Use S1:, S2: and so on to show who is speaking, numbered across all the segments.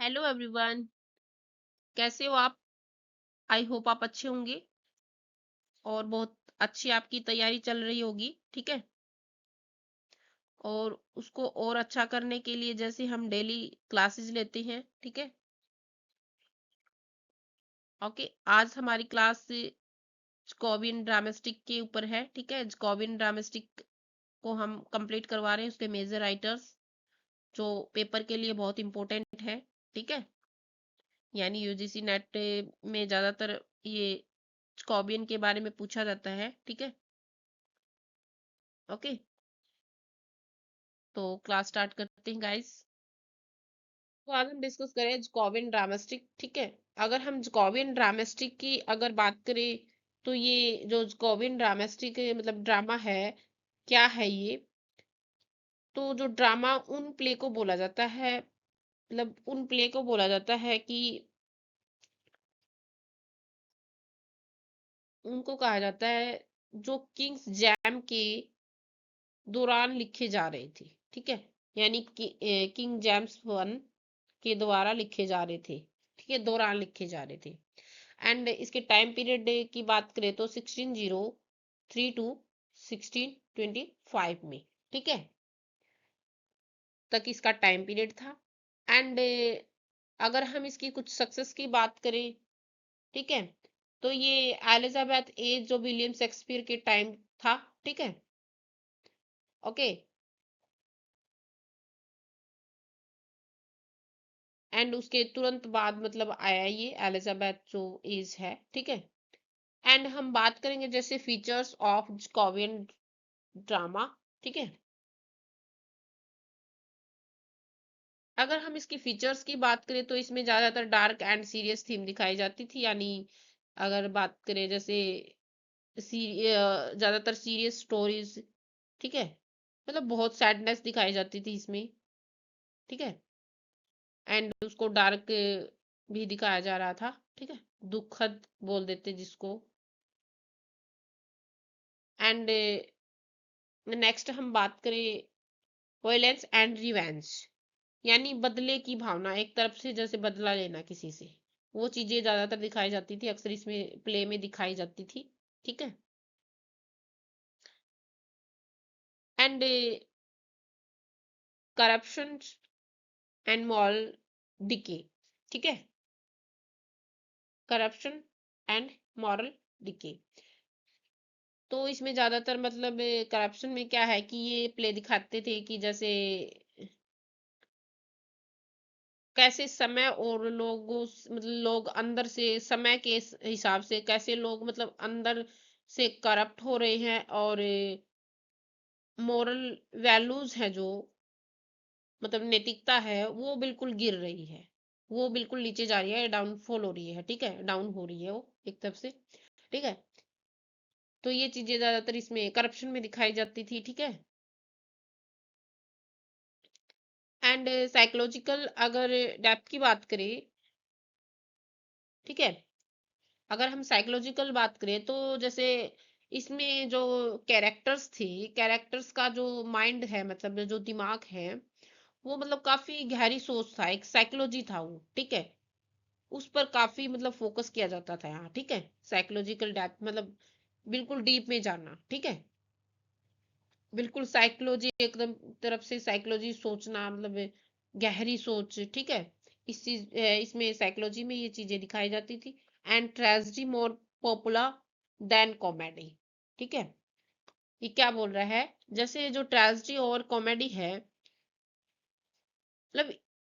S1: Hello everyone. कैसे हो आप? आई होप आप अच्छे होंगे और बहुत अच्छी आपकी तैयारी चल रही होगी। ठीक है। और उसको और अच्छा करने के लिए जैसे हम डेली क्लासेस लेते हैं। ठीक है। ओके। आज हमारी क्लास जैकोबियन ड्रामेस्टिक के ऊपर है। ठीक है। जैकोबियन ड्रामेस्टिक को हम कंप्लीट करवा रहे हैं, उसके मेजर राइटर्स जो पेपर के लिए बहुत इंपॉर्टेंट है। ठीक है। यानी यूजीसी नेट में ज़्यादातर ये जैकोबियन के बारे में पूछा जाता है। ठीक है। ओके। तो क्लास स्टार्ट करते हैं गाइस। तो आज हम डिस्कस करें जैकोबियन ड्रामेस्टिक। ठीक है। अगर हम जैकोबियन ड्रामेस्टिक की अगर बात करें तो ये जो जैकोबियन ड्रामेस्टिक मतलब ड्रामा है, क्या है ये? तो जो ड्रामा उन प्ले को बोला जाता है, मतलब उन प्ले को बोला जाता है कि उनको कहा जाता है जो किंग्स जैम के दौरान लिखे जा रहे थे। ठीक है। यानी कि किंग जेम्स वन के द्वारा लिखे जा रहे थे। ठीक है, दौरान लिखे जा रहे थे। एंड इसके टाइम पीरियड की बात करें तो 1603 टू 1625 में। ठीक है, तक इसका टाइम पीरियड था। एंड अगर हम इसकी कुछ सक्सेस की बात करें, ठीक है, तो ये एलिजाबेथ एज जो विलियम शेक्सपियर के टाइम था। ठीक है। ओके। एंड उसके तुरंत बाद मतलब आया ये एलिजाबेथ जो एज है। ठीक है। एंड हम बात करेंगे जैसे फीचर्स ऑफ जैकोबियन ड्रामा। ठीक है। अगर हम इसकी फीचर्स की बात करें तो इसमें ज्यादातर डार्क एंड सीरियस थीम दिखाई जाती थी। यानी अगर बात करें जैसे ज्यादातर सीरियस स्टोरीज। ठीक है, मतलब बहुत सैडनेस दिखाई जाती थी इसमें। ठीक है। एंड उसको डार्क भी दिखाया जा रहा था। ठीक है, दुखद बोल देते जिसको। एंड नेक्स्ट हम बात करें वायलेंस एंड रिवेंज, यानी बदले की भावना, एक तरफ से जैसे बदला लेना किसी से, वो चीजें ज्यादातर दिखाई जाती थी, अक्सर इसमें प्ले में दिखाई जाती थी। ठीक है। And corruption and moral decay. ठीक है, करप्शन एंड मॉरल डिके। तो इसमें ज्यादातर मतलब करप्शन में क्या है कि ये प्ले दिखाते थे कि जैसे कैसे समय और लोगों मतलब लोग अंदर से समय के हिसाब से कैसे लोग मतलब अंदर से करप्ट हो रहे हैं, और मोरल वैल्यूज है जो मतलब नैतिकता है वो बिल्कुल गिर रही है, वो बिल्कुल नीचे जा रही है, डाउनफॉल हो रही है। ठीक है, डाउन हो रही है वो एक तरफ से। ठीक है। तो ये चीजें ज्यादातर इसमें करप्शन में दिखाई जाती थी। ठीक है। एंड साइकोलॉजिकल अगर डेप्थ की बात करें, ठीक है, अगर हम साइकोलॉजिकल बात करें तो जैसे इसमें जो कैरेक्टर्स थे, कैरेक्टर्स का जो माइंड है मतलब जो दिमाग है, वो मतलब काफी गहरी सोच था, एक साइकोलॉजी था वो। ठीक है, उस पर काफी मतलब फोकस किया जाता था यहाँ। ठीक है, साइकोलॉजिकल डेप्थ मतलब बिल्कुल डीप में जाना। ठीक है, बिल्कुल साइकोलॉजी एकदम तरफ से साइकोलॉजी सोचना मतलब गहरी सोच। ठीक है, इस चीज इसमें साइकोलॉजी में ये चीजें दिखाई जाती थी। And tragedy more popular than comedy. ठीक है, ये क्या बोल रहा है, जैसे जो ट्रेजेडी और कॉमेडी है, मतलब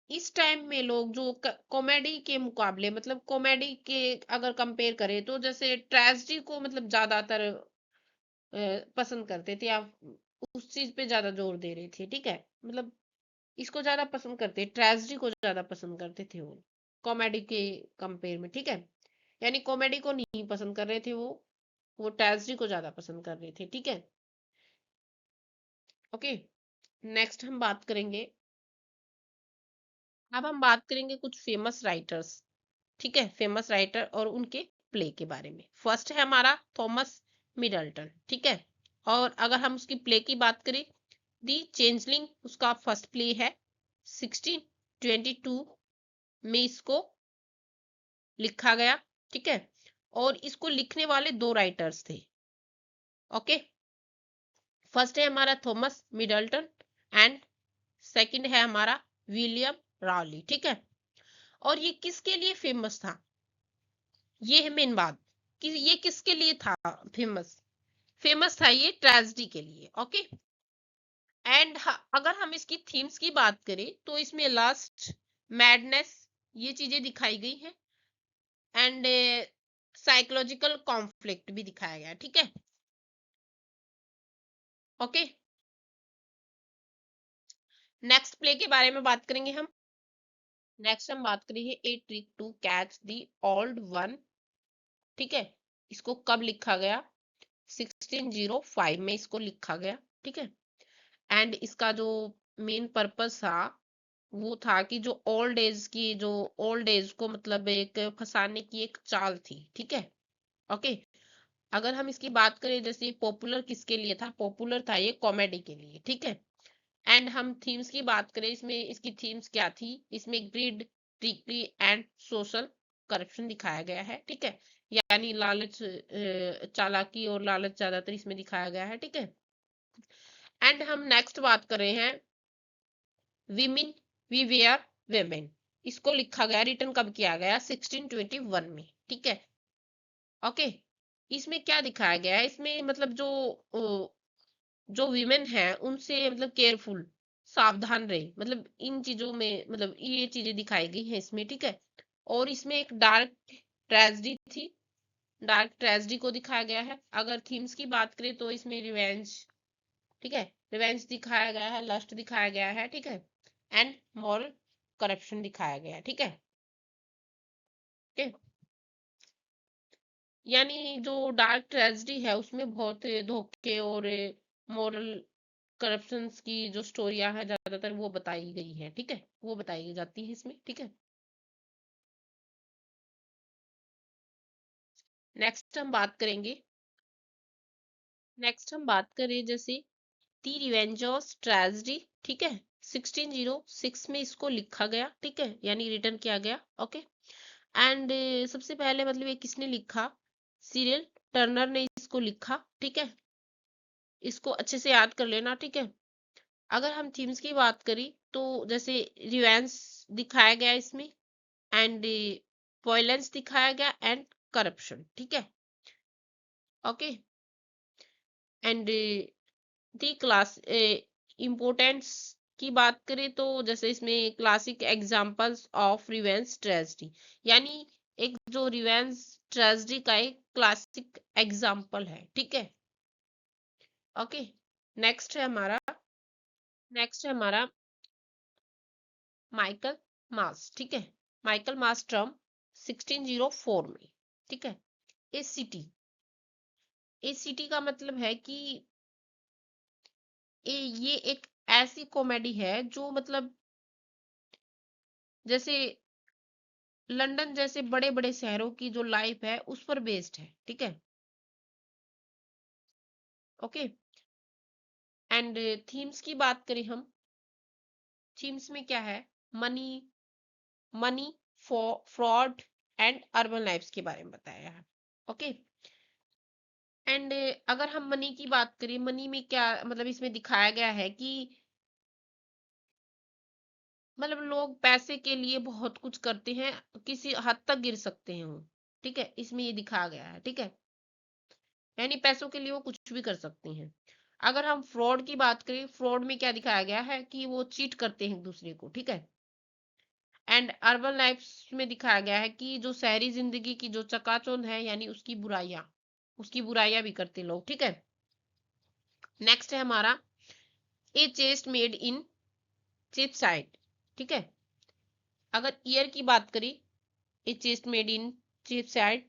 S1: इस टाइम में लोग जो कॉमेडी के मुकाबले मतलब कॉमेडी के अगर कंपेयर करें तो जैसे ट्रेजेडी को मतलब ज्यादातर पसंद करते थे, या उस चीज पे ज्यादा जोर दे रहे थे। ठीक है, मतलब इसको ज्यादा पसंद करते, ट्रेजेडी को ज्यादा पसंद करते थे वो कॉमेडी के कंपेयर में। ठीक है, यानी कॉमेडी को नहीं पसंद कर रहे थे वो ट्रेजेडी को ज्यादा पसंद कर रहे थे। ठीक है। ओके। नेक्स्ट हम बात करेंगे, अब हम बात करेंगे कुछ फेमस राइटर्स। ठीक है, फेमस राइटर और उनके प्ले के बारे में। फर्स्ट है हमारा थॉमस मिडल्टन। ठीक है, और अगर हम उसकी प्ले की बात करें, दी चेंजलिंग उसका फर्स्ट प्ले है 1622 में इसको लिखा गया, ठीक है। और इसको लिखने वाले दो राइटर्स थे। ओके, फर्स्ट है हमारा थॉमस मिडल्टन एंड सेकंड है हमारा विलियम रावली, ठीक है। और ये किसके लिए फेमस था, ये है मेन बात कि ये किसके लिए था फेमस। फेमस था ये ट्रेजेडी के लिए। ओके, एंड अगर हम इसकी थीम्स की बात करें तो इसमें लस्ट, मैडनेस, ये चीजें दिखाई गई हैं। एंड साइकोलॉजिकल कॉन्फ्लिक्ट भी दिखाया गया है, ठीक है। ओके, नेक्स्ट प्ले के बारे में बात करेंगे हम। नेक्स्ट हम बात करेंगे a trick to catch the old one, ठीक है। इसको कब लिखा गया, 1605 में इसको लिखा गया, ठीक है। एंड इसका जो मेन पर्पस था वो था कि जो ओल्ड एज को मतलब एक फंसाने की एक चाल थी, ठीक है। ओके, अगर हम इसकी बात करें जैसे पॉपुलर किसके लिए था, पॉपुलर था ये कॉमेडी के लिए, ठीक है। एंड हम थीम्स की बात करें, इसमें इसकी थीम्स क्या थी, इसमें greed, trickery and social corruption दिखाया गया है, ठीक है। यानी लालच, चालाकी और लालच ज्यादातर इसमें दिखाया गया है, ठीक है। एंड हम नेक्स्ट बात कर रहे हैं विमेन वी वेयर वेमेन। इसको लिखा गया, रिटर्न कब किया गया, 1621 में, ठीक है। ओके, इसमें क्या दिखाया गया है, इसमें मतलब जो विमेन है उनसे मतलब केयरफुल, सावधान रहे, मतलब इन चीजों में मतलब ये चीजें दिखाई गई हैं इसमें, ठीक है। और इसमें एक डार्क ट्रेजेडी थी, डार्क ट्रेजेडी को दिखाया गया है। अगर थीम्स की बात करें तो इसमें रिवेंज, ठीक है, रिवेंज दिखाया गया है, लस्ट दिखाया गया है, ठीक है। एंड मॉरल करप्शन दिखाया गया है, ठीक है। ठीक, यानी जो डार्क ट्रेजेडी है उसमें बहुत धोखे और मॉरल करप्शंस की जो स्टोरियां हैं ज्यादातर वो बताई गई है, ठीक है, वो बताई जाती है इसमें, ठीक है। नेक्स्ट हम बात करेंगे, नेक्स्ट हम बात करें जैसे दी रिवेंज ऑफ ट्रेजेडी, ठीक है। 1606 में इसको लिखा गया, ठीक है, यानी रिटर्न किया गया। ओके, एंड सबसे पहले मतलब ये किसने लिखा, सीरियल टर्नर ने इसको लिखा, ठीक है। इसको अच्छे से याद कर लेना, ठीक है। अगर हम थीम्स की बात करें तो जैसे रिवेंस दिखाया गया इसमें, एंड वायलेंस दिखाया गया एंड करप्शन, ठीक है। Okay, and the class importance की बात करें तो जैसे इसमें classic examples of revenge tragedy, यानी एक जो रिवेंज ट्रेजेडी का एक क्लासिक एग्जांपल है, ठीक है। ओके, नेक्स्ट है हमारा, नेक्स्ट है हमारा माइकल मास, ठीक है। माइकल मास ट्रम 1604 में, ठीक है। ए सिटी, ए सिटी का मतलब है कि ये एक ऐसी कॉमेडी है जो मतलब जैसे लंदन जैसे बड़े बड़े शहरों की जो लाइफ है उस पर बेस्ड है, ठीक है। ओके, एंड थीम्स की बात करें हम, थीम्स में क्या है, money, money fraud and urban lifes के बारे में बताया है। ओके, एंड अगर हम मनी की बात करें, मनी में क्या मतलब इसमें दिखाया गया है कि मतलब लोग पैसे के लिए बहुत कुछ करते हैं, किसी हद तक गिर सकते हैं वो, ठीक है, इसमें ये दिखाया गया है, ठीक है। यानी पैसों के लिए वो कुछ भी कर सकती हैं। अगर हम फ्रॉड की बात करें, फ्रॉड में क्या दिखाया गया है कि वो चीट करते हैं एक दूसरे को, ठीक है। एंड अर्बन लाइफ में दिखाया गया है कि जो शहरी जिंदगी की जो चकाचौंध है यानी उसकी बुराइयां भी करते लोग, ठीक है। नेक्स्ट है हमारा a chaste maid in Cheapside, ठीक है। अगर ईयर की बात करें, a chaste maid in Cheapside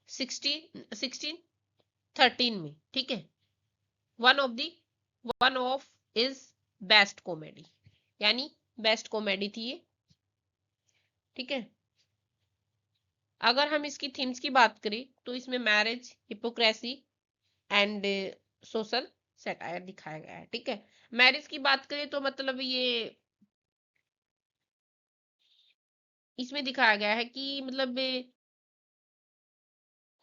S1: 1613 में, ठीक है। One of the one of is best comedy, यानी बेस्ट कॉमेडी थी ये, ठीक है। अगर हम इसकी थीम्स की बात करें तो इसमें marriage, hypocrisy and social satire दिखाया गया है, ठीक है। मैरिज की बात करें तो मतलब ये इसमें दिखाया गया है कि मतलब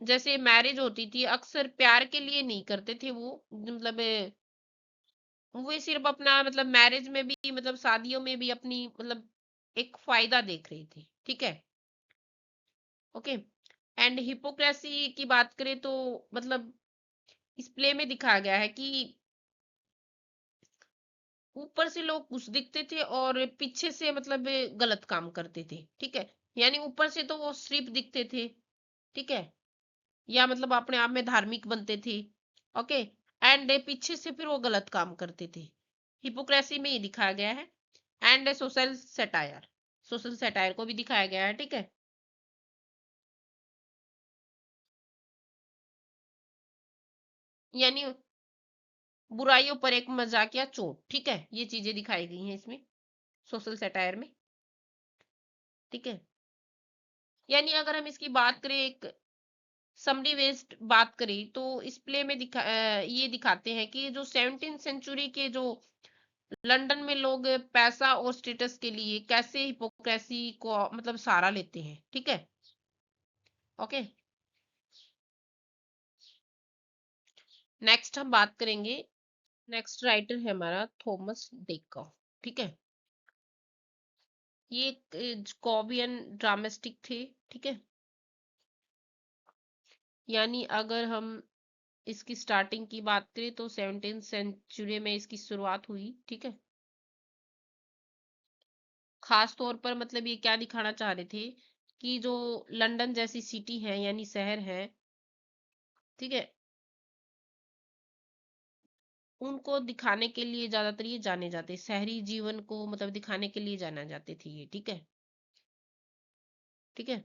S1: जैसे मैरिज होती थी अक्सर प्यार के लिए नहीं करते थे वो, मतलब वो सिर्फ अपना मतलब मैरिज में भी मतलब शादियों में भी अपनी मतलब एक फायदा देख रही थी, ठीक है। ओके। एंड हिपोक्रेसी की बात करें तो मतलब इस प्ले में दिखाया गया है कि ऊपर से लोग कुछ दिखते थे और पीछे से मतलब गलत काम करते थे, ठीक है। यानी ऊपर से तो वो सिर्फ दिखते थे, ठीक है, या मतलब अपने आप में धार्मिक बनते थे। ओके। एंड पीछे से फिर वो गलत काम करते थे। हिपोक्रेसी में ही दिखाया गया है। एंड सोशल सटायर को भी दिखाया गया है, ठीक है। यानी बुराइयों पर एक मजाकिया चोट, ठीक है, ये चीजें दिखाई गई हैं इसमें सोशल सटायर में, ठीक है। यानी अगर हम इसकी बात करें एक समरी बेस्ड बात करें तो इस प्ले में ये दिखाते हैं कि जो 17th सेंचुरी के जो लंदन में लोग पैसा और स्टेटस के लिए कैसे हिपोक्रेसी को मतलब सहारा लेते हैं, ठीक है। ओके। नेक्स्ट हम बात करेंगे, नेक्स्ट राइटर है हमारा थॉमस डेकर, ठीक है। ये एक जैकोबियन ड्रामेस्टिक थे, ठीक है। यानी अगर हम इसकी स्टार्टिंग की बात करें तो 17th सेंचुरी में इसकी शुरुआत हुई, ठीक है। खास तौर पर मतलब ये क्या दिखाना चाह रहे थे कि जो लंदन जैसी सिटी है यानी शहर है, ठीक है, उनको दिखाने के लिए ज्यादातर ये जाने जाते, शहरी जीवन को मतलब दिखाने के लिए जाना जाते थे ये, ठीक है, ठीक है।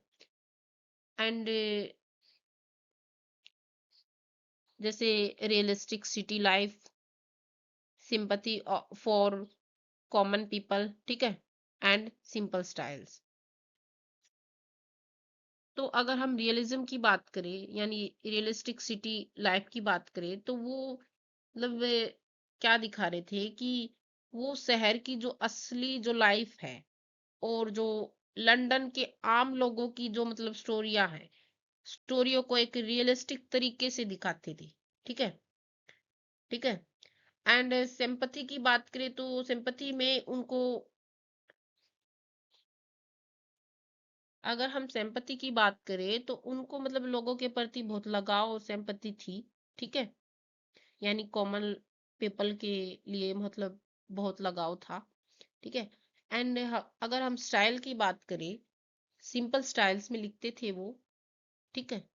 S1: एंड जैसे realistic city life, sympathy for common people, ठीक है, एंड सिंपल स्टाइल्स। तो अगर हम रियलिज्म की बात करें यानी रियलिस्टिक सिटी लाइफ की बात करें तो वो मतलब वे क्या दिखा रहे थे कि वो शहर की जो असली जो लाइफ है और जो लंदन के आम लोगों की जो मतलब स्टोरियां हैं, स्टोरियों को एक रियलिस्टिक तरीके से दिखाते थे, ठीक है, ठीक है। एंड सिंपैथी की बात करें तो सिंपैथी में उनको, अगर हम सिंपैथी की बात करें तो उनको मतलब लोगों के प्रति बहुत लगाव और सिंपैथी थी, ठीक है। यानी कॉमन पीपल के लिए मतलब बहुत लगाव था, ठीक है। एंड अगर हम स्टाइल की बात करें, सिंपल स्टाइल्स में लिखते थे वो, ठीक है।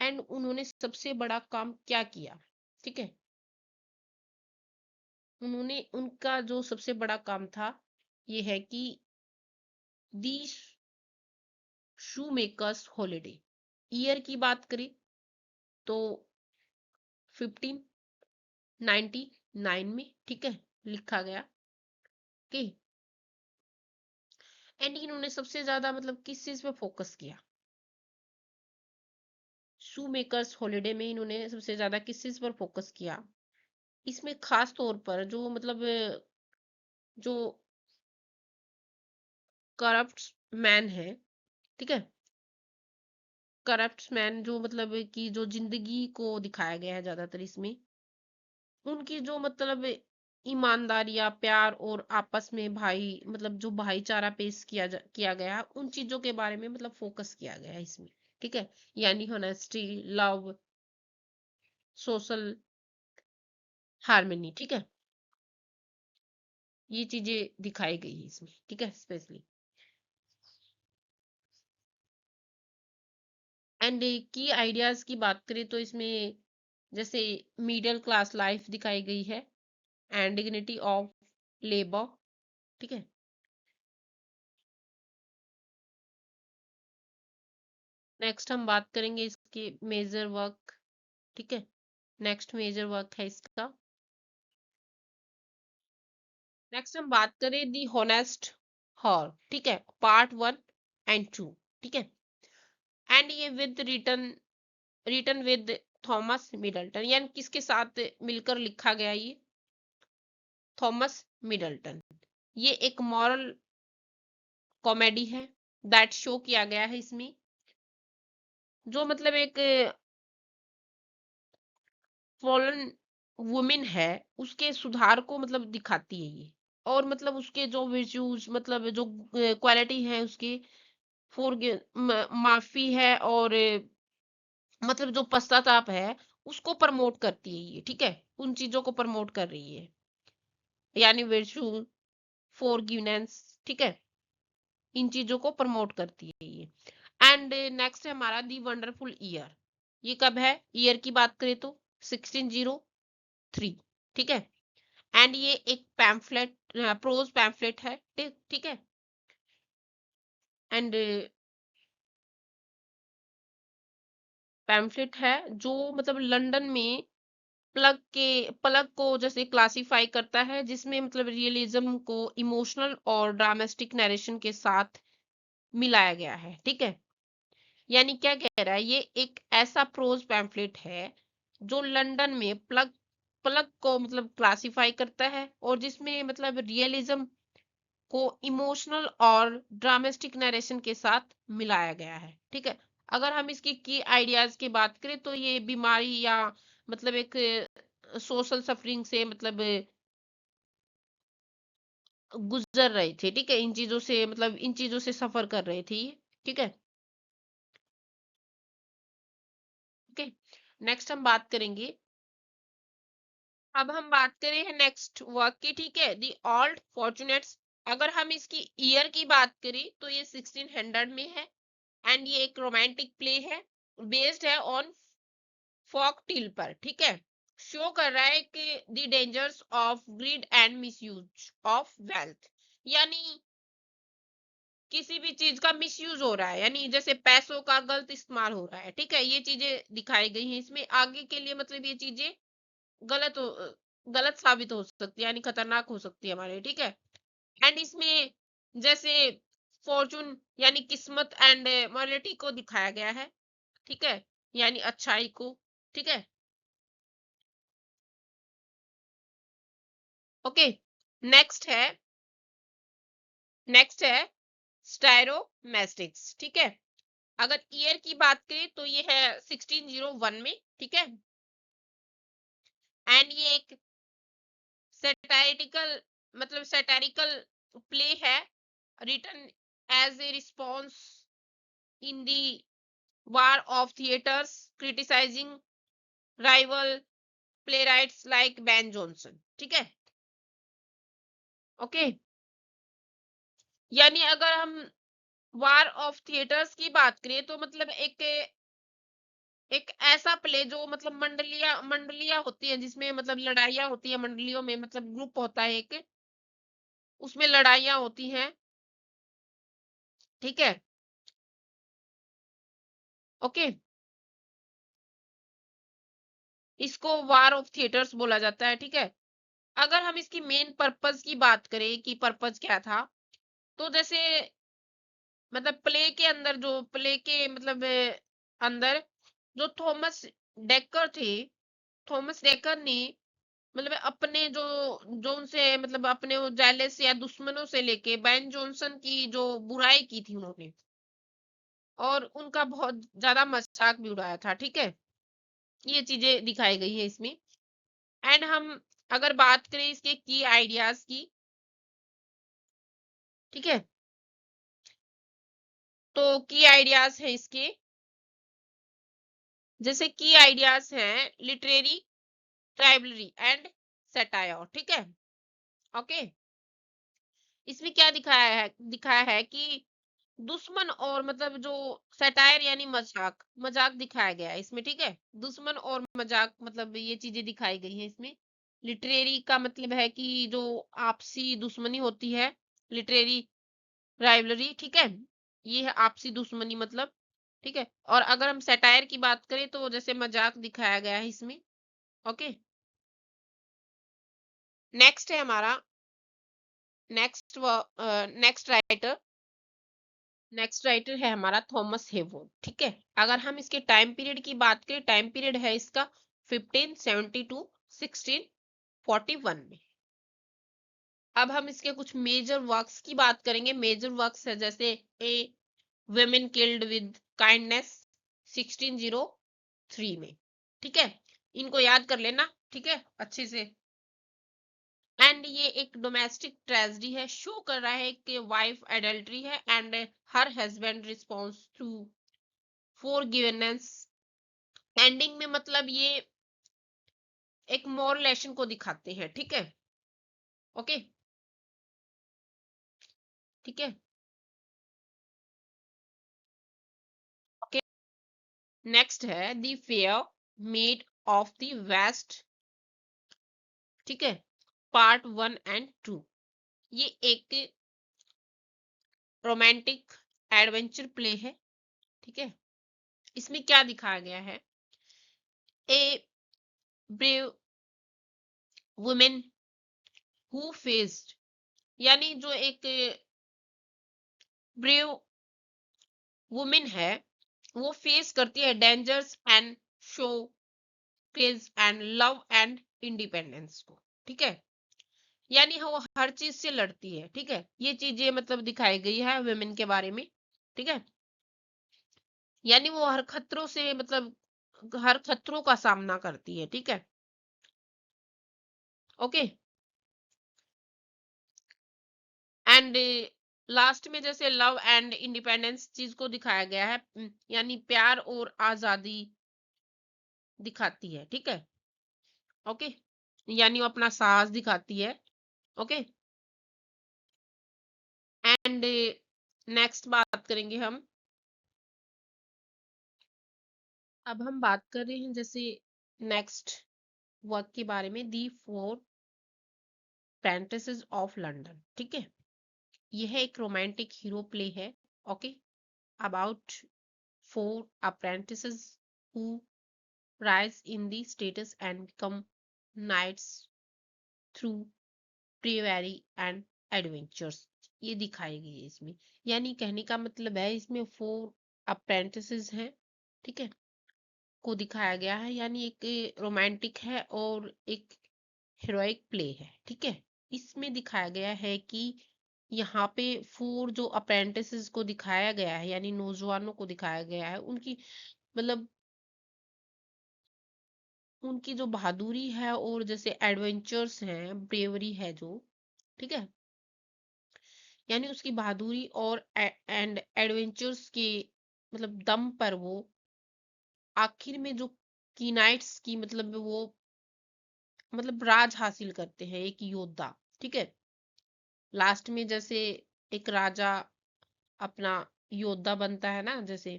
S1: एंड उन्होंने सबसे बड़ा काम क्या किया, ठीक है, उन्होंने उनका जो सबसे बड़ा काम था ये है कि दी शू मेकर्स हॉलीडे, ईयर की बात करें तो 1599 में, ठीक है, लिखा गया कि, एंड इन्होंने सबसे ज्यादा मतलब किस चीज पे फोकस किया, शू मेकर्स हॉलीडे में इन्होंने सबसे ज्यादा किस चीज पर फोकस किया। इसमें खास तौर पर जो मतलब जो करप्ट मैन है, ठीक है, करप्ट मैन जो मतलब कि जो जिंदगी को दिखाया गया है ज्यादातर इसमें, उनकी जो मतलब ईमानदारियां प्यार और आपस में भाई मतलब जो भाईचारा पेश किया गया उन चीजों के बारे में मतलब फोकस किया गया है इसमें, ठीक है। यानी होनेस्टी, लव, सोशल हार्मनी, ठीक है, ये चीजें दिखाई गई है इसमें, ठीक है, स्पेशली। एंड की आइडियाज की बात करें तो इसमें जैसे मिडिल क्लास लाइफ दिखाई गई है एंड डिग्निटी ऑफ लेबर, ठीक है। नेक्स्ट हम बात करेंगे इसके मेजर वर्क, ठीक है, नेक्स्ट मेजर वर्क है इसका। नेक्स्ट हम बात करें दी हॉनेस्ट हॉर, ठीक है, पार्ट 1 and 2, ठीक है। एंड ये with written with Thomas Middleton, यानी किसके साथ मिलकर लिखा गया ये, थॉमस मिडल्टन। ये एक मॉरल कॉमेडी है, दैट शो किया गया है इसमें, जो मतलब एक फॉलन वुमेन है उसके सुधार को मतलब दिखाती है ये, और मतलब उसके जो वर्च्यूज मतलब जो क्वालिटी है उसकी, फॉर माफी है, और मतलब जो पश्चाताप है उसको प्रमोट करती है ये, ठीक है, उन चीजों को प्रमोट कर रही है, यानी वर्च्यू, फॉरगिवनेस, ठीक है, इन चीजों को प्रमोट करती है ये। एंड नेक्स्ट है हमारा दी वंडरफुल ईयर। ये कब है, ईयर की बात करें तो 1603, ठीक है। एंड ये एक पैम्फलेट, प्रोज पैम्फलेट है, ठीक ठीक है। एंड पैम्फलेट है जो मतलब लंदन में प्लग को जैसे क्लासिफाई करता है, जिसमें मतलब रियलिज्म को इमोशनल और ड्रामेस्टिक नरेशन के साथ मिलाया गया है, ठीक है। यानी क्या कह रहा है, ये एक ऐसा प्रोज पैम्फलेट है जो लंदन में प्लग प्लग को मतलब क्लासिफाई करता है, और जिसमें मतलब रियलिज्म को इमोशनल और ड्रामेस्टिक नरेशन के साथ मिलाया गया है, ठीक है। अगर हम इसकी की आइडियाज की बात करें तो ये बीमारी या मतलब एक सोशल सफरिंग से मतलब गुजर रहे थे, ठीक है, इन चीजों से मतलब इन चीजों से सफर कर रहे थे, ठीक है। ओके, नेक्स्ट हम बात करेंगे, अब हम बात करें हैं नेक्स्ट वर्क की, ठीक है, दी ऑल्ड फॉर्चुनेट्स। अगर हम इसकी ईयर की बात करें तो ये 1600 में है, एंड ये एक रोमांटिक प्ले है, बेस्ड है ऑन फॉक टील पर, ठीक है। शो कर रहा है कि the dangers of grid and misuse of wealth, यानी किसी भी चीज का मिसयूज हो रहा है, यानी जैसे पैसों का गलत इस्तेमाल हो रहा है, ठीक है, ये चीजें दिखाई गई हैं इसमें। आगे के लिए मतलब ये चीजें गलत हो गलत साबित हो सकती है, यानी खतरनाक हो सकती है हमारे लिए, ठीक है। एंड इसमें जैसे फॉर्चून यानी किस्मत एंड मॉरलिटी को दिखाया गया है, ठीक है, यानी अच्छाई को, ठीक है। ओके, नेक्स्ट है नेक्स्ट है स्टायरोमैस्टिक्स, ठीक है। अगर ईयर की बात करें तो ये है 1601 में, ठीक है। एंड ये एक सैटारिकल मतलब सैटारिकल प्ले है, written as a response in the war of theatres, criticising rival playwrights like Ben Jonson, ठीक है। ओके, यानी अगर हम वार ऑफ थिएटर्स की बात करें तो मतलब एक ऐसा प्ले जो मतलब मंडलियां होती है, जिसमें मतलब लड़ाइयाँ होती है मंडलियों में, मतलब ग्रुप होता है एक, उसमें लड़ाइयाँ होती हैं, ठीक है। ओके, इसको वार ऑफ थिएटर्स बोला जाता है, ठीक है। अगर हम इसकी मेन पर्पस की बात करें कि पर्पस क्या था, तो जैसे मतलब प्ले के मतलब अंदर जो थॉमस डेकर ने मतलब अपने जो जो उनसे मतलब अपने वो जेलस या दुश्मनों से लेके बैन जॉनसन की जो बुराई की थी उन्होंने, और उनका बहुत ज्यादा मजाक भी उड़ाया था, ठीक है। ये चीजें दिखाई गई है इसमें। एंड हम अगर बात करें इसके की आइडियाज की, ठीक है, तो की आइडियाज है इसके, जैसे की आइडियाज हैं लिटरेरी, ट्राइबलरी एंड सटायर, ठीक है। ओके, इसमें क्या दिखाया है कि दुश्मन और मतलब जो सटायर यानी मजाक मजाक दिखाया गया है इसमें, ठीक है। दुश्मन और मजाक मतलब ये चीजें दिखाई गई हैं इसमें। लिटरेरी का मतलब है कि जो आपसी दुश्मनी होती है, लिटरेरी राइवलरी, ठीक है, ये है आपसी दुश्मनी मतलब, ठीक है। और अगर हम सटायर की बात करें तो जैसे मजाक दिखाया गया है इसमें। ओके, नेक्स्ट है हमारा नेक्स्ट नेक्स्ट राइटर है हमारा थॉमस हेवोर्ड, ठीक है। अगर हम इसके टाइम पीरियड की बात करें, टाइम पीरियड है इसका 1570 टू 1641 में, अब हम इसके कुछ मेजर वर्क्स की बात करेंगे। मेजर वर्क्स है जैसे ए women killed with kindness 1603 में, ठीक है, इनको याद कर लेना, ठीक है, अच्छे से। एंड ये एक डोमेस्टिक ट्रेजेडी है, शो कर रहा है कि वाइफ एडल्ट्री है and her husband response to forgiveness. Ending में मतलब ये एक मोरल लेसन को दिखाते हैं, ठीक है, ओके, ठीक है, ओके। नेक्स्ट है the fair maid of the west, ठीक है, पार्ट 1 और 2। ये एक रोमांटिक एडवेंचर प्ले है, ठीक है। इसमें क्या दिखाया गया है, a brave women who faced, यानी जो एक ब्रेव वुमेन है वो फेस करती है dangers and show cage and love and independence को, ठीक है, यानी वो हर चीज से लड़ती है, ठीक है, ये चीजें मतलब दिखाई गई है वुमेन के बारे में, ठीक है, यानी वो हर खतरों से मतलब हर खतरों का सामना करती है, ठीक है, ओके। एंड लास्ट में जैसे लव एंड इंडिपेंडेंस चीज को दिखाया गया है, यानी प्यार और आजादी दिखाती है, ठीक है, ओके, यानी वो अपना साहस दिखाती है, ओके। एंड नेक्स्ट बात करेंगे हम, अब हम बात कर रहे हैं जैसे नेक्स्ट वर्क के बारे में, दी फोर प्रेंटिसेस ऑफ लंदन, ठीक है, यह एक रोमांटिक हीरो प्ले है, okay, about four apprentices who rise in the status and become knights through bravery and adventures। ये दिखाई गई है इसमें, यानी कहने का मतलब है इसमें 4 apprentices हैं, ठीक है, को दिखाया गया है, यानी एक रोमांटिक है और एक हीरोइक प्ले है, ठीक है। इसमें दिखाया गया है कि यहाँ पे 4 जो अप्रेंटिसेस को दिखाया गया है, यानी नौजवानों को दिखाया गया है, उनकी मतलब उनकी जो बहादुरी है और जैसे एडवेंचर्स हैं, ब्रेवरी है जो, ठीक है, यानी उसकी बहादुरी और एंड एडवेंचर्स के मतलब दम पर वो आखिर में जो कीनाइट्स की मतलब वो मतलब राज हासिल करते हैं, एक योद्धा, ठीक है, लास्ट में जैसे एक राजा अपना योद्धा बनता है ना, जैसे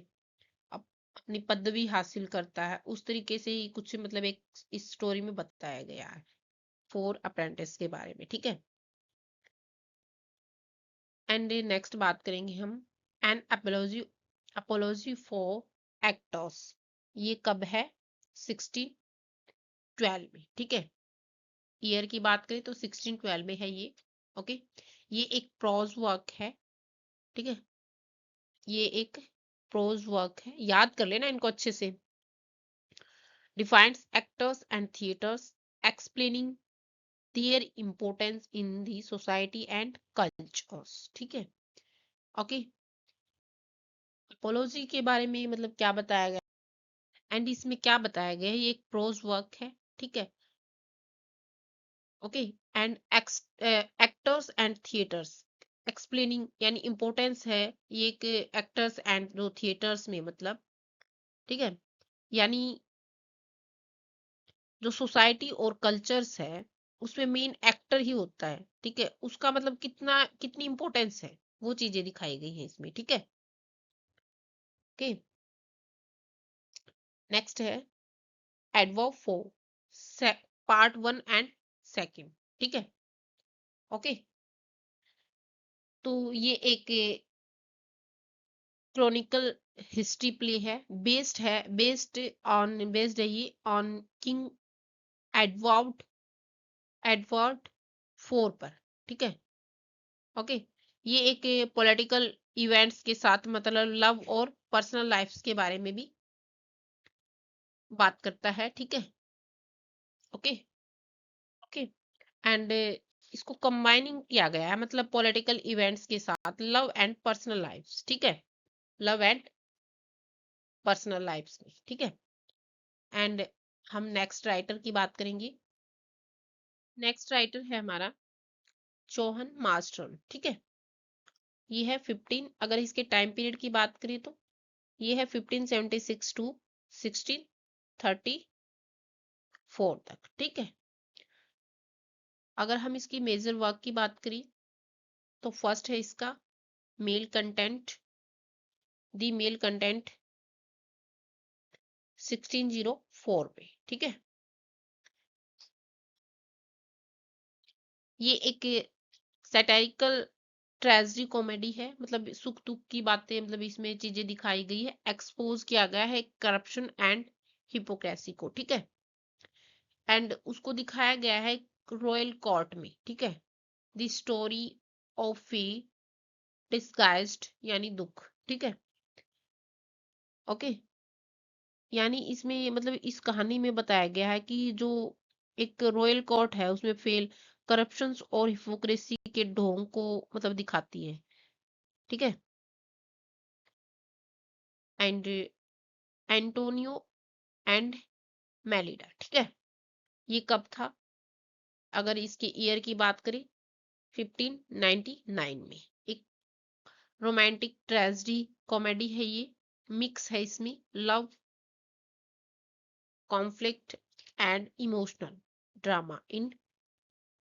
S1: अपनी पदवी हासिल करता है, उस तरीके से ही कुछ मतलब एक इस स्टोरी में बताया गया है 4 अप्रेंटिस के बारे में, ठीक है। एंड नेक्स्ट बात करेंगे हम an apology apology for actors, ये कब है, 1612 में, ठीक है, ईयर की बात करें तो 1612 में है ये, ओके। ये एक प्रोज वर्क है, ठीक है, ये एक प्रोज वर्क है, याद कर लेना इनको अच्छे से। Defines actors and theatres, explaining their importance in the society and cultures, ठीक है, ओके। अपोलॉजी के बारे में मतलब क्या बताया गया, एंड इसमें क्या बताया गया है, ये एक प्रोज वर्क है, ठीक है, okay. And actors and theatres explaining, यानी इम्पोर्टेंस है ये एक एक्टर्स एंड जो थिएटर्स में मतलब, ठीक है, यानी जो सोसाइटी और कल्चर्स है उसमें मेन एक्टर ही होता है, ठीक है, उसका मतलब कितना कितनी इंपॉर्टेंस है वो चीजें दिखाई गई हैं इसमें, ठीक है, ओके। नेक्स्ट है एडवर्ब फोर पार्ट 1 और 2, ठीक है, ओके। तो ये एक क्रॉनिकल हिस्ट्री प्ले है बेस्ड है ये ऑन किंग एडवर्ड एडवर्ड 4 पर, ठीक है, ओके। ये एक पॉलिटिकल इवेंट्स के साथ मतलब लव और पर्सनल लाइफ्स के बारे में भी बात करता है, ठीक है, ओके, ओके। एंड इसको कंबाइनिंग किया गया है, मतलब पॉलिटिकल इवेंट्स के साथ लव एंड पर्सनल लाइफ्स, ठीक है, लव एंड पर्सनल लाइफ्स में, ठीक है। एंड हम नेक्स्ट राइटर की बात करेंगे। नेक्स्ट राइटर है हमारा चौहन मास्टर्न, ठीक है। ये है 15, अगर इसके टाइम पीरियड की बात करें तो ये है 1576 टू 1634 तक, ठीक है। अगर हम इसकी मेजर वर्क की बात करें तो फर्स्ट है इसका मेल कंटेंट, दी मेल कंटेंट 1604 पे, ठीक है। ये एक सैटारिकल ट्रेजेडी कॉमेडी है, मतलब सुख दुख की बातें, मतलब इसमें चीजें दिखाई गई है, एक्सपोज किया गया है करप्शन एंड हिपोक्रेसी को, ठीक है। एंड उसको दिखाया गया है रॉयल कोर्ट में, ठीक है। The story of fee disguised, यानी दुख, ठीक है, ओके। यानी इसमें मतलब इस कहानी में बताया गया है कि जो एक रॉयल कोर्ट है उसमें फेल करप्शंस और हिपोक्रेसी के ढोंग को मतलब दिखाती है, ठीक है। एंड एंटोनियो एंड मेलिडा, ठीक है। ये कब था, अगर इसके ईयर की बात करें 1599 में। एक रोमांटिक ट्रेजेडी कॉमेडी है ये, मिक्स है इसमें love, conflict and emotional drama in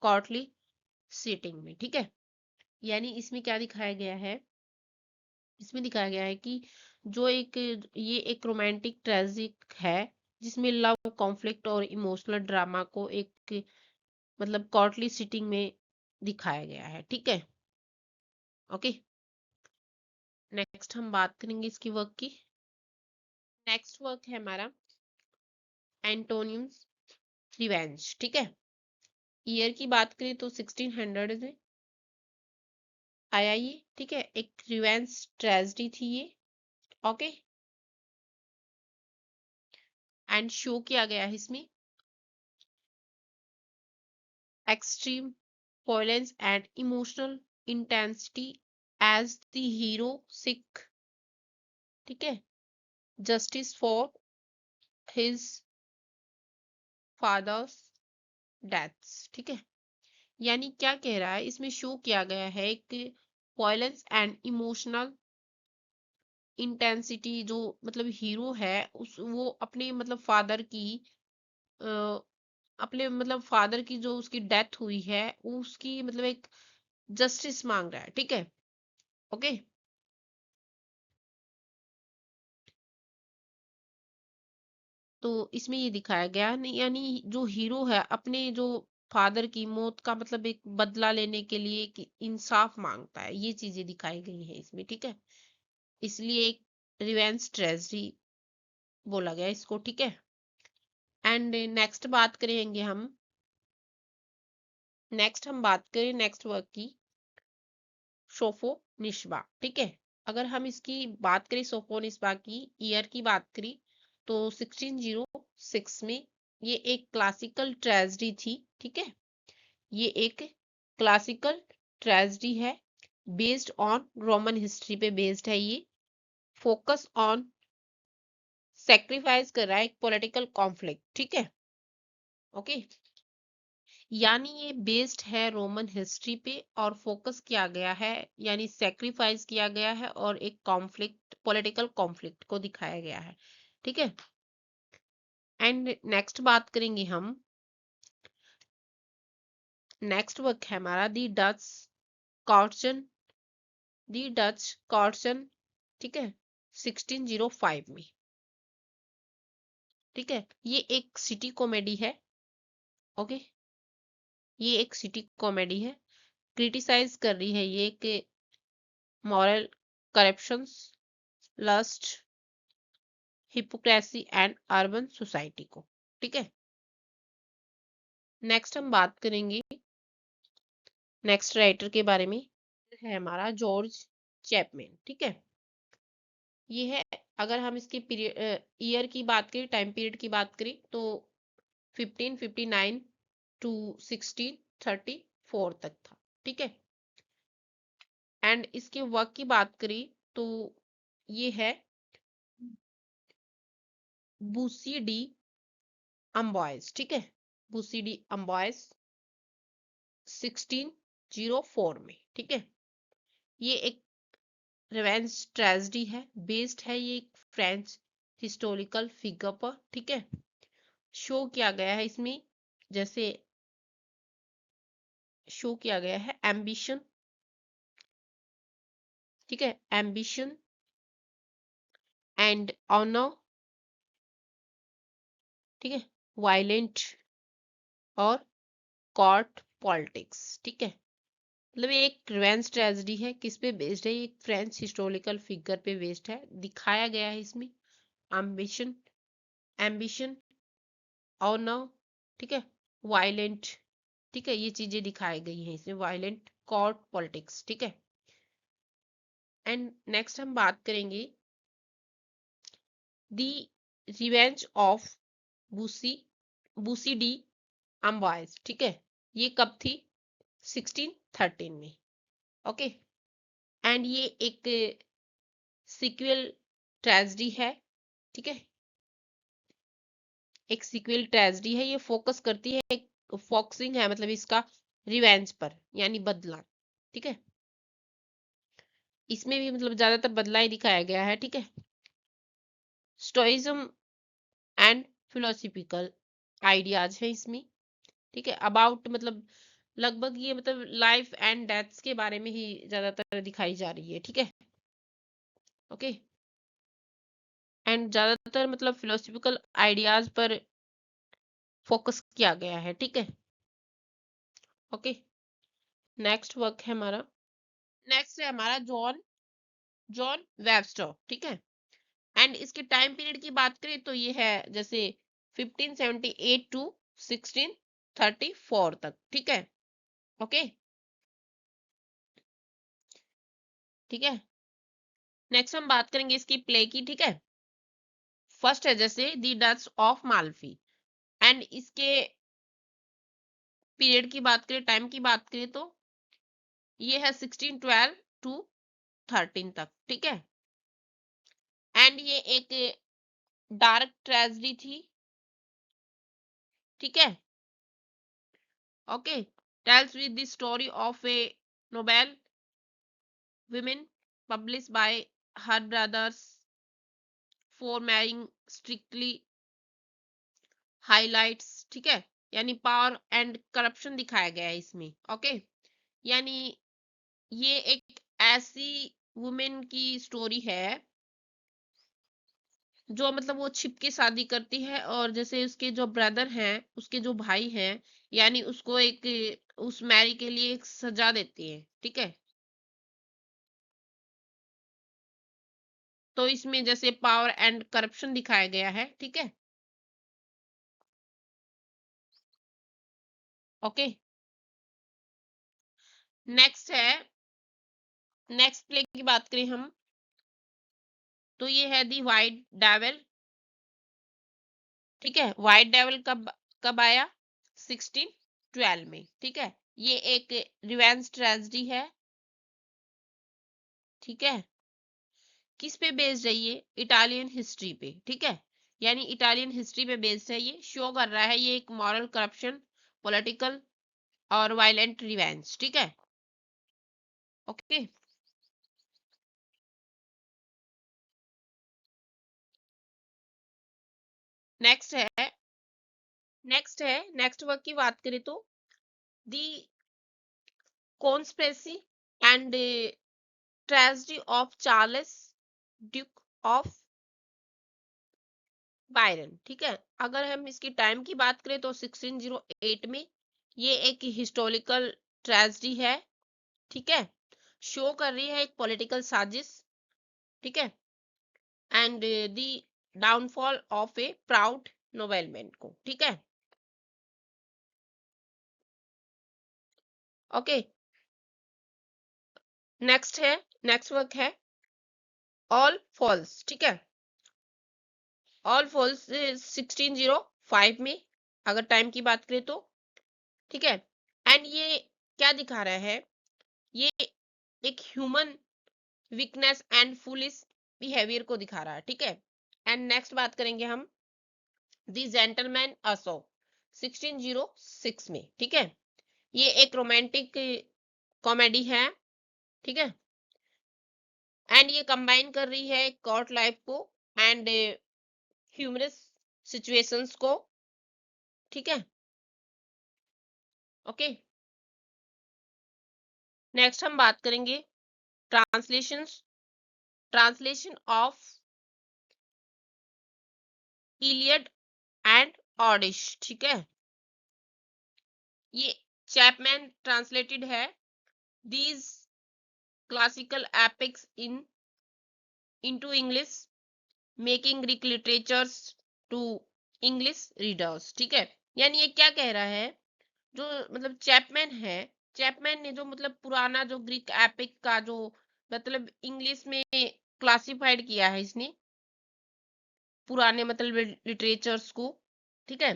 S1: courtly setting में, ठीक है। यानी इसमें क्या दिखाया गया है, इसमें दिखाया गया है कि जो एक ये एक रोमांटिक ट्रेजिक है जिसमें लव, कॉन्फ्लिक्ट और इमोशनल ड्रामा को एक मतलब कॉर्टली सिटिंग में दिखाया गया है, ठीक है, ओके। नेक्स्ट हम बात करेंगे इसकी वर्क की। नेक्स्ट वर्क है हमारा एंटोनियम्स रिवेंज, ठीक है। ईयर की बात करें तो 1600 में आया ये, ठीक है। एक रिवेंज ट्रेजेडी थी ये, ओके। एंड शो किया गया है इसमें extreme violence and emotional intensity as the hero seek, ठीक है, justice for his father's deaths, ठीक है। यानी क्या कह रहा है, इसमें शो किया गया है कि वायलेंस एंड इमोशनल इंटेंसिटी, जो मतलब हीरो है उस वो अपने मतलब फादर की अ, अपने मतलब फादर की जो उसकी डेथ हुई है उसकी मतलब एक जस्टिस मांग रहा है, ठीक है, ओके। तो इसमें ये दिखाया गया नहीं, यानी जो हीरो है अपने जो फादर की मौत का मतलब एक बदला लेने के लिए कि इंसाफ मांगता है, ये चीजें दिखाई गई है इसमें, ठीक है। इसलिए एक रिवेंज ट्रेजेडी बोला गया इसको, ठीक है। एंड नेक्स्ट हम बात करें नेक्स्ट वर्क की, सोफोनिस्बा, ठीक है। अगर हम इसकी बात करें सोफोनिस्बा की ईयर की बात करें तो 1606 में ये एक क्लासिकल ट्रेजेडी थी, ठीक है। ये एक क्लासिकल ट्रेजेडी है, बेस्ड ऑन रोमन हिस्ट्री पे बेस्ड है ये, फोकस ऑन सेक्रीफाइस कर रहा है एक पॉलिटिकल कॉन्फ्लिक्ट, ठीक है, ओके। यानी ये बेस्ड है रोमन हिस्ट्री पे और फोकस किया गया है, यानी सेक्रीफाइस किया गया है और एक कॉन्फ्लिक्ट, पॉलिटिकल कॉन्फ्लिक्ट को दिखाया गया है, ठीक है। एंड नेक्स्ट बात करेंगे हम, नेक्स्ट वर्क है हमारा कॉर्सन दी डच कॉर्सन, ठीक है, 1605 में, ठीक है। ये एक सिटी कॉमेडी है, ओके। ये एक सिटी कॉमेडी है, क्रिटिसाइज कर रही है ये कि moral corruptions, lust, hypocrisy and urban society को, ठीक है। नेक्स्ट हम बात करेंगे नेक्स्ट राइटर के बारे में, है हमारा जॉर्ज चैपमैन, ठीक है। ये है, अगर हम इसके पीरियड ईयर की बात करें, टाइम पीरियड की बात करें तो 1559 टू 1634, 4 तक था, ठीक है। एंड इसके वर्क की बात करें तो ये है बूसी डी अम्बॉयज, ठीक है, बूसी डी अम्बॉयज 1604 में, ठीक है। ये एक रिवेंज ट्रेजेडी है, बेस्ड है ये एक फ्रेंच हिस्टोरिकल फिगर पर, ठीक है। शो किया गया है इसमें, जैसे शो किया गया है एम्बिशन, ठीक है, एम्बिशन एंड ऑनर, ठीक है, वायलेंट और कॉर्ट पॉलिटिक्स, ठीक है। मतलब ये एक रिवेंज ट्रेजेडी है, किस पे बेस्ड है, ये एक फ्रेंच हिस्टोरिकल फिगर पे बेस्ड है, दिखाया गया है इसमें एम्बिशन, एम्बिशन ऑनर, ठीक है, वायलेंट, ठीक है, ये चीजें दिखाई गई हैं इसमें, वायलेंट कॉर्ट पॉलिटिक्स, ठीक है। एंड नेक्स्ट हम बात करेंगे the revenge of Bussy Bussy D'Ambois, ठीक है। ये कब थी, 1613 में, ओके। एंड ये एक सीक्वल ट्रेजेडी है, ठीक है, एक सीक्वल ट्रेजेडी है, ये फोकस करती है, एक फोकसिंग है मतलब इसका रिवेंज पर, यानी बदला, ठीक है। इसमें भी मतलब ज्यादातर बदला ही दिखाया गया है, ठीक है। स्टोइज्म एंड फिलोसफिकल आइडियाज है इसमें, ठीक है, अबाउट मतलब लगभग ये मतलब लाइफ एंड डेथ्स के बारे में ही ज्यादातर दिखाई जा रही है, ठीक है, ओके। एंड ज्यादातर मतलब फिलोसफिकल आइडियाज पर फोकस किया गया है, ठीक है, ओके। नेक्स्ट वर्क है हमारा, नेक्स्ट है हमारा जॉन जॉन वेबस्टर, ठीक है। एंड इसके टाइम पीरियड की बात करें तो ये है जैसे 1578 टू 1634 तक, ठीक है, ओके, ठीक है। नेक्स्ट हम बात करेंगे इसकी प्ले की, ठीक है। फर्स्ट है जैसे दी डच ऑफ माल्फी, एंड इसके पीरियड की बात करें, टाइम की बात करें तो ये है 1612 टू 13 तक, ठीक है। एंड ये एक डार्क ट्रेजेडी थी, ठीक है, okay. Tales with the story of a noble women published by her brothers for marrying strictly highlights, ठीक है, यानी पावर एंड करप्शन दिखाया गया है इसमें, ओके। यानी ये एक ऐसी वुमेन की स्टोरी है जो मतलब वो छिप के शादी करती है, और जैसे उसके जो ब्रदर हैं, उसके जो भाई हैं, यानी उसको एक उस मैरी के लिए एक सजा देती है, ठीक है। तो इसमें जैसे पावर एंड करप्शन दिखाया गया है, ठीक है, ओके। नेक्स्ट है, नेक्स्ट प्ले की बात करें हम तो ये है दी वाइट डेविल, ठीक है। वाइट डेविल कब कब आया, 1612 में, ठीक है। ये एक रिवेंज ट्रेजेडी है, ठीक है। किस पे बेस्ड है ये, इटालियन हिस्ट्री पे, ठीक है, यानी इटालियन हिस्ट्री पे बेस्ड है। ये शो कर रहा है ये एक मॉरल करप्शन, पॉलिटिकल और वायलेंट रिवेंज, ठीक है, ओके। नेक्स्ट है, नेक्स्ट वर्क की बात करें तो the conspiracy and tragedy of Charles Duke of Byron, ठीक है। अगर हम इसकी टाइम की बात करें तो 1608 में ये एक हिस्टोरिकल ट्रेजेडी है, ठीक है। शो कर रही है एक पॉलिटिकल साजिश, ठीक है, and the downfall of a proud nobleman को, ठीक है, ओके। नेक्स्ट है, नेक्स्ट वर्क है ऑल फॉल्स, ठीक है। ऑल फॉल्स 1605 में अगर टाइम की बात करें तो, ठीक है। एंड ये क्या दिखा रहा है, ये एक human weakness and foolish behaviour को दिखा रहा है, ठीक है। एंड नेक्स्ट बात करेंगे हम दी जेंटलमैन असो 1606 में, ठीक है। ये एक रोमांटिक कॉमेडी है, ठीक है। एंड ये कंबाइन कर रही है कोर्ट लाइफ को एंड ह्यूमरस सिचुएशंस को, ठीक है। ओके, नेक्स्ट हम बात करेंगे translation of Iliad and Odyssey, ठीक है। ये चैपमैन ट्रांसलेटेड है these classical epics into English, making Greek literatures to English readers, ठीक है। यानी ये क्या कह रहा है, जो मतलब चैपमैन ने जो मतलब पुराना जो ग्रीक एपिक का जो मतलब इंग्लिश में क्लासिफाइड किया है इसने, पुराने मतलब लिटरेचर्स को, ठीक है,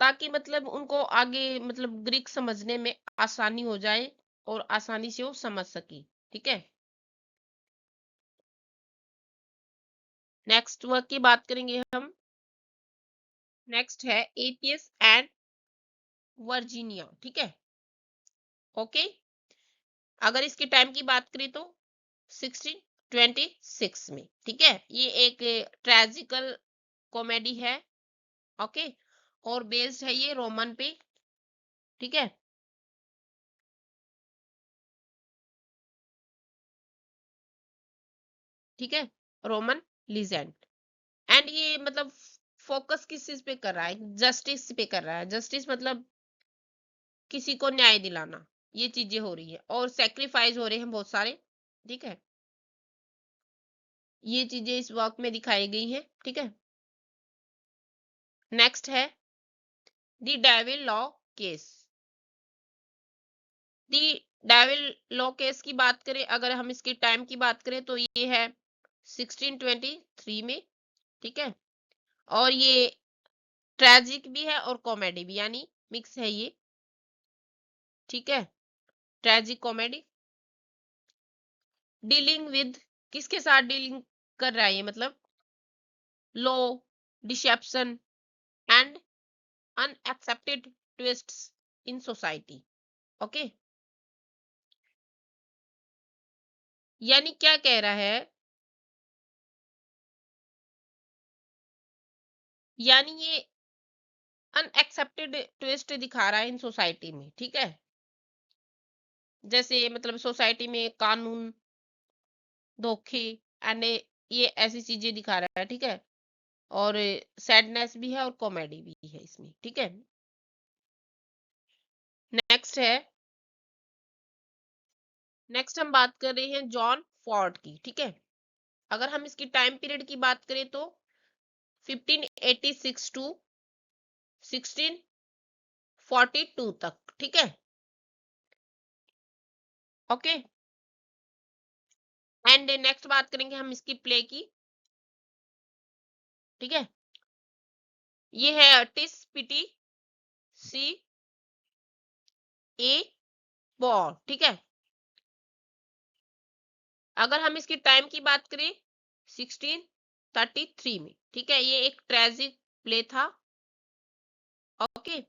S1: ताकि मतलब उनको आगे मतलब ग्रीक समझने में आसानी हो जाए और आसानी से वो समझ सके, ठीक है। नेक्स्ट वर्क की बात करेंगे हम, नेक्स्ट है एथियस एंड वर्जीनिया, ठीक है। ओके, अगर इसके टाइम की बात करें तो 1626 में, ठीक है। ये एक ट्रेजिकल कॉमेडी है, ओके, और बेस्ड है ये रोमन पे, ठीक है। ठीक है, रोमन लीजेंड। एंड ये मतलब फोकस किस चीज पे कर रहा है, जस्टिस पे कर रहा है। जस्टिस मतलब किसी को न्याय दिलाना, ये चीजें हो रही है और सेक्रीफाइस हो रहे हैं बहुत सारे, ठीक है। ये चीजें इस वर्क में दिखाई गई हैं, ठीक है। नेक्स्ट है the devil law case. The devil law case की बात करें, अगर हम इसके टाइम की बात करें तो ये है 1623 में, ठीक है। और ये ट्रेजिक भी है और कॉमेडी भी, यानी मिक्स है ये, ठीक है। ट्रेजिक कॉमेडी डीलिंग विद, किसके साथ डीलिंग कर रहा है ये, मतलब लो, deception and unexpected twists in society, okay. यानी क्या कह रहा है, यानी ये अनएक्सेप्टेड ट्विस्ट दिखा रहा है इन सोसाइटी में, ठीक है। जैसे मतलब सोसाइटी में कानून, धोखे एंड ये ऐसी चीजें दिखा रहा है, ठीक है। और सैडनेस भी है और कॉमेडी भी है इसमें, ठीक है। नेक्स्ट है, नेक्स्ट हम बात कर रहे हैं जॉन फोर्ड की, ठीक है। अगर हम इसकी टाइम पीरियड की बात करें तो 1586 टू 1642 तक, ठीक है। ओके, एंड नेक्स्ट बात करेंगे हम इसकी प्ले की, ठीक है। ये है टिस पिटी सी ए बॉर, ठीक है। अगर हम इसकी टाइम की बात करें 1633 में, ठीक है। ये एक ट्रेजिक प्ले था, ओके।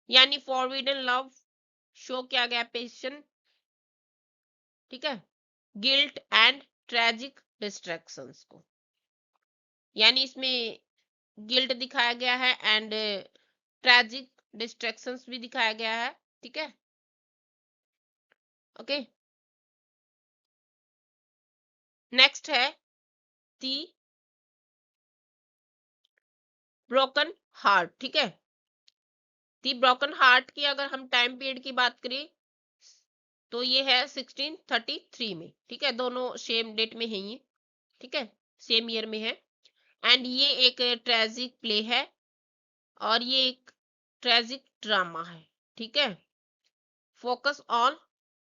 S1: यानी फॉरबिडन लव शो किया गया पेशन, ठीक है, गिल्ट एंड ट्रेजिक डिस्ट्रैक्शंस को, यानी इसमें गिल्ट दिखाया गया है एंड ट्रेजिक डिस्ट्रैक्शंस भी दिखाया गया है, ठीक है। ओके, नेक्स्ट है दी ब्रोकन हार्ट, ठीक है। दी ब्रोकन हार्ट की अगर हम टाइम पीरियड की बात करें तो ये है 1633 में, ठीक है। दोनों सेम डेट में है ये, ठीक है, सेम ईयर में है। एंड ये एक ट्रेजिक प्ले है और ये एक ट्रेजिक ड्रामा है, ठीक है। फोकस ऑन,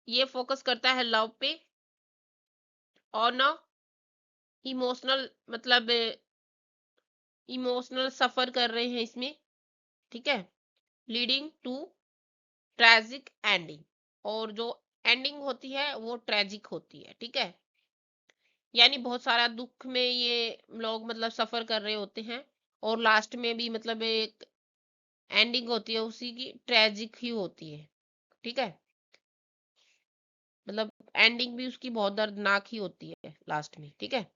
S1: ये फोकस करता है लव पे और न इमोशनल, मतलब इमोशनल सफर कर रहे हैं इसमें, ठीक है, लीडिंग टू ट्रेजिक एंडिंग, और जो एंडिंग होती है वो ट्रेजिक होती है, ठीक है। यानी बहुत सारा दुख में ये लोग मतलब सफर कर रहे होते हैं, और लास्ट में भी मतलब एक एंडिंग होती है उसी की ट्रेजिक ही होती है, ठीक है। मतलब एंडिंग भी उसकी बहुत दर्दनाक ही होती है लास्ट में, ठीक है।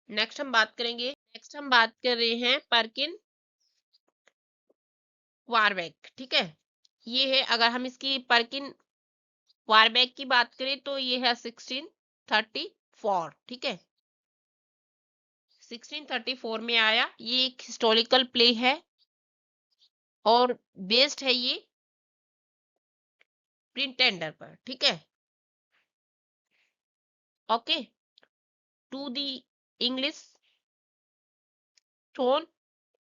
S1: नेक्स्ट हम बात कर रहे हैं परकिन वारबैक, ठीक है। ये है, अगर हम इसकी परकिन वारबैक की बात करें तो ये है 1634, ठीक है। 1634 में आया, ये एक हिस्टोरिकल प्ले है और बेस्ड है ये प्रिंटेंडर पर, ठीक है। Okay, to the English throne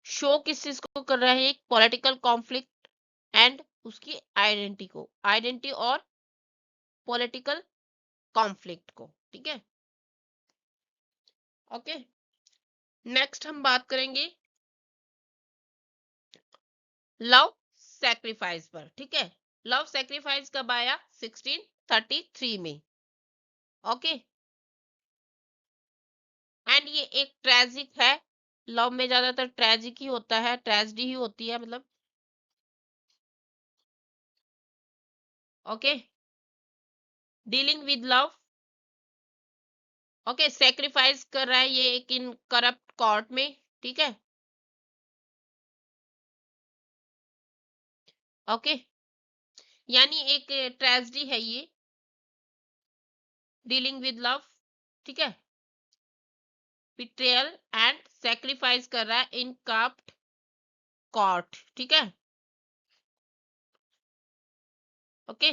S1: show किस चीज को कर रहा है, एक पॉलिटिकल कॉन्फ्लिक्ट एंड उसकी आइडेंटिटी और पॉलिटिकल कॉन्फ्लिक्ट को, ठीक है। ओके, नेक्स्ट हम बात करेंगे लव सैक्रिफाइस पर, ठीक है। लव सैक्रिफाइस कब आया, 1633 में। ओके, एंड ये एक ट्रेजिक है। लव में ज्यादातर ट्रेजिक ही होता है, ट्रेजिडी ही होती है मतलब। Okay, dealing with love. Okay, sacrifice कर रहा है ये एक इन करप्ट कोर्ट में, ठीक है। ओके, यानी एक ट्रेजेडी है ये, डीलिंग विद लव, ठीक है। बिट्रेयल एंड सेक्रीफाइस कर रहा है इन करप्ट कोर्ट, ठीक है। ओके,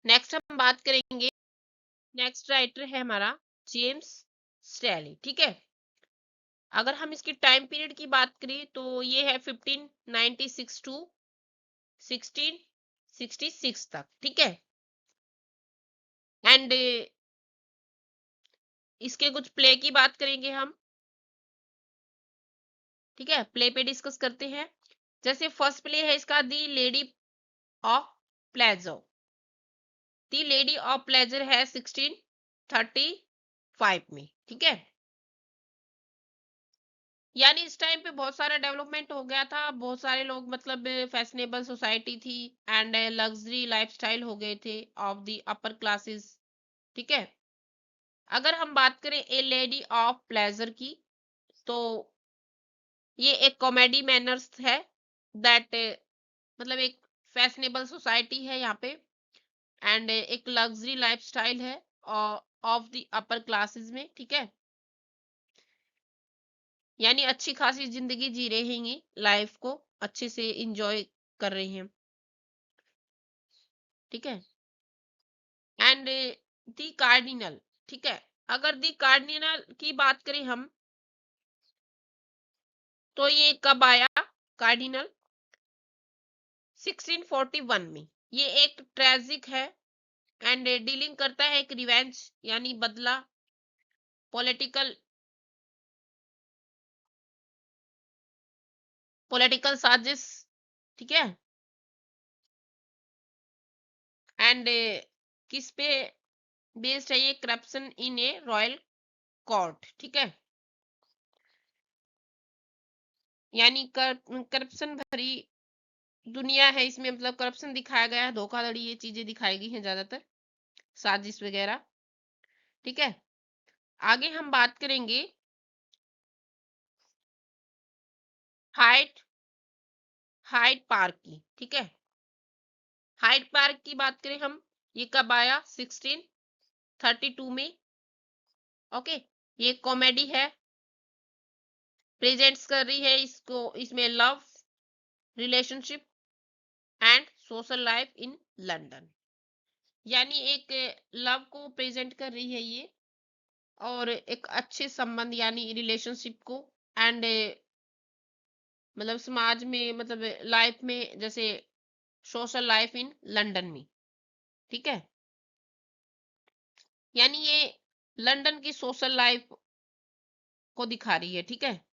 S1: नेक्स्ट हम बात करेंगे, नेक्स्ट राइटर है हमारा जेम्स स्टैली, ठीक है। अगर हम इसकी टाइम पीरियड की बात करें तो ये है 1596 टू 1666 तक, ठीक है। एंड इसके कुछ प्ले की बात करेंगे हम, ठीक है। प्ले पे डिस्कस करते हैं। जैसे फर्स्ट प्ले है इसका the lady of pleasure. The lady of pleasure है 1635 में, ठीक है। यानी इस टाइम पे बहुत सारा डेवलपमेंट हो गया था, बहुत सारे लोग मतलब फैशनेबल सोसाइटी थी एंड लग्जरी लाइफस्टाइल हो गए थे ऑफ द अपर क्लासेस, ठीक है। अगर हम बात करें ए लेडी ऑफ प्लेजर की, तो ये एक कॉमेडी मैनर्स है दैट, मतलब एक फैशनेबल सोसाइटी है यहाँ पे, एंड एक लग्जरी लाइफस्टाइल है ऑफ द अपर क्लासेस में, ठीक है। यानी अच्छी खासी जिंदगी जी रहे हैं, लाइफ को अच्छे से इंजॉय कर रहे हैं, ठीक है। एंड दी कार्डिनल, ठीक है। अगर दी कार्डिनल की बात करें हम, तो ये कब आया कार्डिनल, 1641 में। ये एक ट्रेजिक है एंड डीलिंग करता है एक रिवेंज यानी बदला, पॉलिटिकल पॉलिटिकल साजिश, ठीक है। एंड किस पे बेस्ड है ये, corruption in A royal court, ठीक है। यानी करप्शन भरी दुनिया है इसमें, मतलब करप्शन दिखाया गया है, धोखाधड़ी ये चीजें दिखाई गई हैं ज्यादातर, साजिश वगैरह, ठीक है। आगे हम बात करेंगे हाइट हाइड पार्क की, ठीक है। हाइड पार्क की बात करें हम, ये कब आया, 1632 में। ओके, ये कॉमेडी है, प्रेजेंट्स कर रही है इसको, इसमें love relationship and social life in London. यानी एक लव को प्रेजेंट कर रही है ये, और एक अच्छे संबंध यानी रिलेशनशिप को, एंड मतलब समाज में, मतलब लाइफ में, जैसे सोशल लाइफ इन लंदन में, ठीक है। यानी ये लंदन की सोशल लाइफ को दिखा रही है, ठीक है।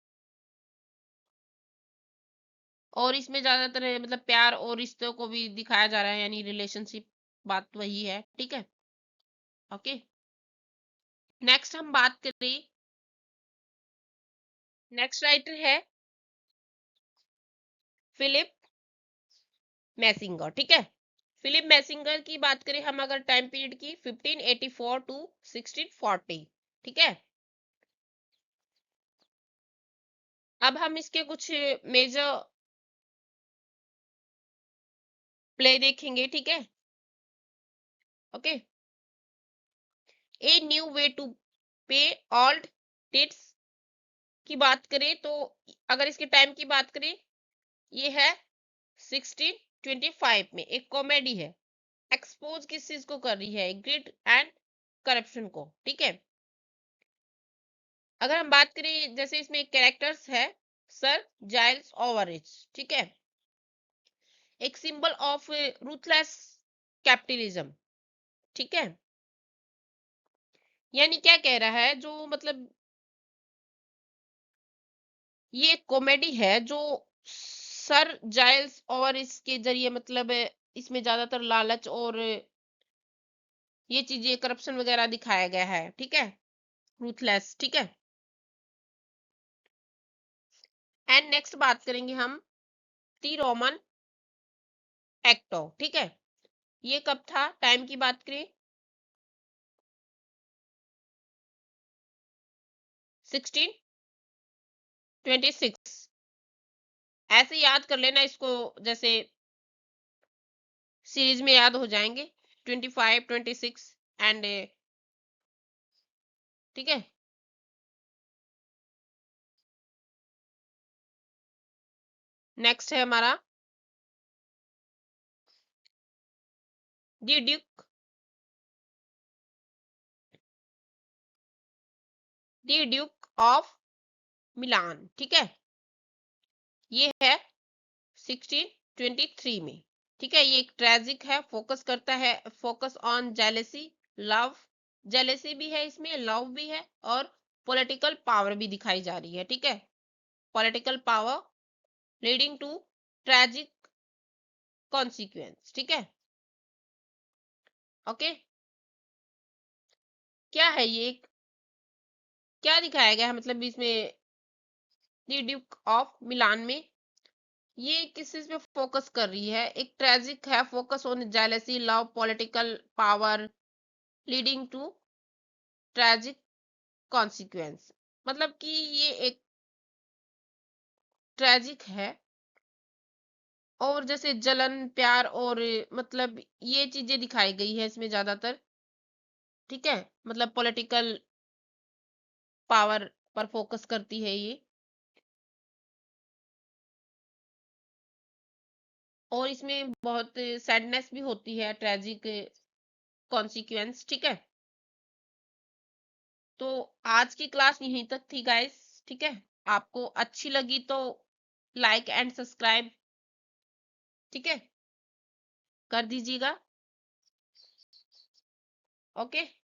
S1: और इसमें ज्यादातर मतलब प्यार और रिश्तों को भी दिखाया जा रहा है, यानी रिलेशनशिप, बात वही है, ठीक है। ओके, नेक्स्ट हम बात करें, नेक्स्ट राइटर है फिलिप मैसिंगर, ठीक है। फिलिप मैसिंगर की बात करें हम अगर टाइम पीरियड की, 1584 टू 1640, ठीक है। अब हम इसके कुछ मेजर प्ले देखेंगे, ठीक है। Okay, a new way to pay old debts की बात करें तो अगर इसके टाइम की बात करें, ये है 1625 में, एक कॉमेडी है, एक्सपोज किस चीज को कर रही है, ग्रिड एंड करप्शन को, ठीक है। अगर हम बात करें, जैसे इसमें कैरेक्टर्स है सर जाइल्स ओवरिच, ठीक है, एक सिंबल ऑफ रूथलेस कैपिटलिज्म, ठीक है। यानी क्या कह रहा है, जो मतलब ये कॉमेडी है जो सर जाइल्स और इसके जरिए मतलब इसमें ज्यादातर लालच और ये चीजें करप्शन वगैरह दिखाया गया है, ठीक है, रूथलेस, ठीक है। एंड नेक्स्ट बात करेंगे हम दी रोमन एक्टो, ठीक है। ये कब था, टाइम की बात करें 1626, ऐसे याद कर लेना इसको, जैसे सीरीज में याद हो जाएंगे, 25 26 एंड, ठीक है। नेक्स्ट है हमारा the duke, the duke of Milan, ठीक है। ये है 1623 में, ठीक है। ये एक ट्रेजिक है, फोकस करता है, focus on jealousy, love, jealousy भी है इसमें, लव भी है, और पॉलिटिकल पावर भी दिखाई जा रही है, ठीक है। Political power leading to tragic consequence, ठीक है। ओके, क्या है ये, क्या दिखाया गया है मतलब इसमें द ड्यूक ऑफ मिलान में, ये किस चीज पे फोकस कर रही है, एक ट्रेजिक है, focus on jealousy, love, political power leading to tragic consequence, मतलब कि ये एक ट्रेजिक है, और जैसे जलन, प्यार और मतलब ये चीजें दिखाई गई है इसमें ज्यादातर, ठीक है। मतलब पॉलिटिकल पावर पर फोकस करती है ये, और इसमें बहुत सैडनेस भी होती है, ट्रेजिक कॉन्सिक्वेंस, ठीक है। तो आज की क्लास यहीं तक थी गाइस, ठीक है। आपको अच्छी लगी तो लाइक एंड सब्सक्राइब, ठीक है, कर दीजिएगा। ओके।